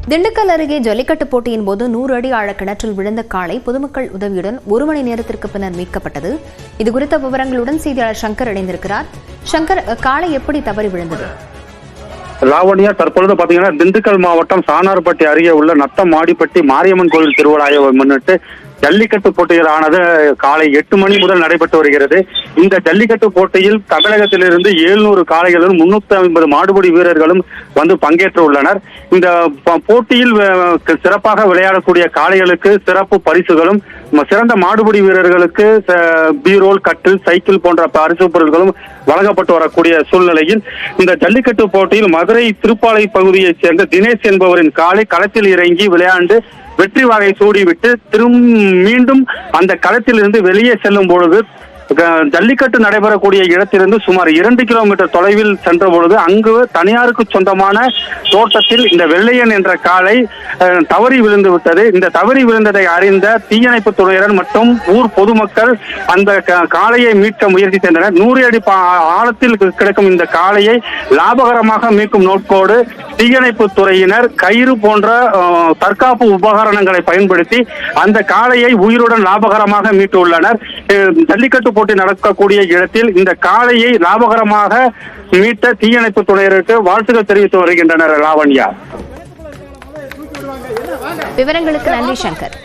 திண்டுக்கல் அருகே ஜல்லிக்கட்டு போட்டியின் போது 100 அடி ஆழ கிணற்றில் விழுந்த காளை பொதுமக்கள் உதவியுடன் 1 மணி நேரத்திற்கு பின்னர் மீட்கப்பட்டது. இதுகுறித்த விவரங்களுடன் செய்தியாளர் சங்கர் இணைந்திருக்கிறார். சங்கர், காளை எப்படி தவறி விழுந்தது? லாவண்யா, தற்பொழுது பாத்தீங்கன்னா திண்டுக்கல் மாவட்டம் சானார்பட்டி அருகே உள்ள நத்தமாடிப்பட்டி மாரியம்மன் கோவில் திருவிழாவை முன்னிட்டு ஜல்லிக்கட்டு போட்டிகளானது காலை 8 மணி முதல் நடைபெற்று வருகிறது. இந்த ஜல்லிக்கட்டு போட்டியில் தமிழகத்திலிருந்து 700 காளைகளும் 350 மாடுபிடி வீரர்களும் வந்து பங்கேற்று உள்ளனர். இந்த போட்டியில் சிறப்பாக விளையாடக்கூடிய காளைகளுக்கு சிறப்பு பரிசுகளும், சிறந்த மாடுபிடி வீரர்களுக்கு பீரோல், கட்டில், சைக்கிள் போன்ற பரிசு பொருட்களும் வழங்கப்பட்டு வரக்கூடிய சூழ்நிலையில் இந்த ஜல்லிக்கட்டு போட்டியில் மதுரை திருப்பாலை பகுதியைச் சேர்ந்த தினேஷ் என்பவரின் காளை களத்தில் இறங்கி விளையாண்டு வெற்றி வாகை சூடிவிட்டு மீண்டும் அந்த களத்தில் இருந்து வெளியே செல்லும் பொழுது ஜல்லிக்கட்டு நடைபெறக்கூடிய இடத்திலிருந்து சுமார் 2 கிலோமீட்டர் தொலைவில் சென்ற பொழுது அங்கு தனியாருக்கு சொந்தமான தோட்டத்தில் இந்த வெள்ளையன் என்ற காளை தவறி விழுந்து விட்டது. இந்த தவறி விழுந்ததை அறிந்த தீயணைப்பு துறையினர் மற்றும் ஊர் பொதுமக்கள் அந்த காளையை மீட்க முயற்சி செய்தனர். 100 அடி ஆழத்தில் கிடக்கும் இந்த காளையை லாபகரமாக மீட்கும் நோக்கோடு தீயணைப்பு துறையினர் கயிறு போன்ற தற்காப்பு உபகரணங்களை பயன்படுத்தி அந்த காளையை உயிருடன் லாபகரமாக மீட்டுள்ளனர். ஜல்லிக்கட்டு போட்டி நடக்கக்கூடிய இடத்தில் இந்த காளையை லாபகரமாக மீட்ட தீயணைப்பு துறையினருக்கு வாழ்த்துக்கள் தெரிவித்து வருகின்றனர். லாவண்யா, விவரங்களுக்கு நன்றி சங்கர்.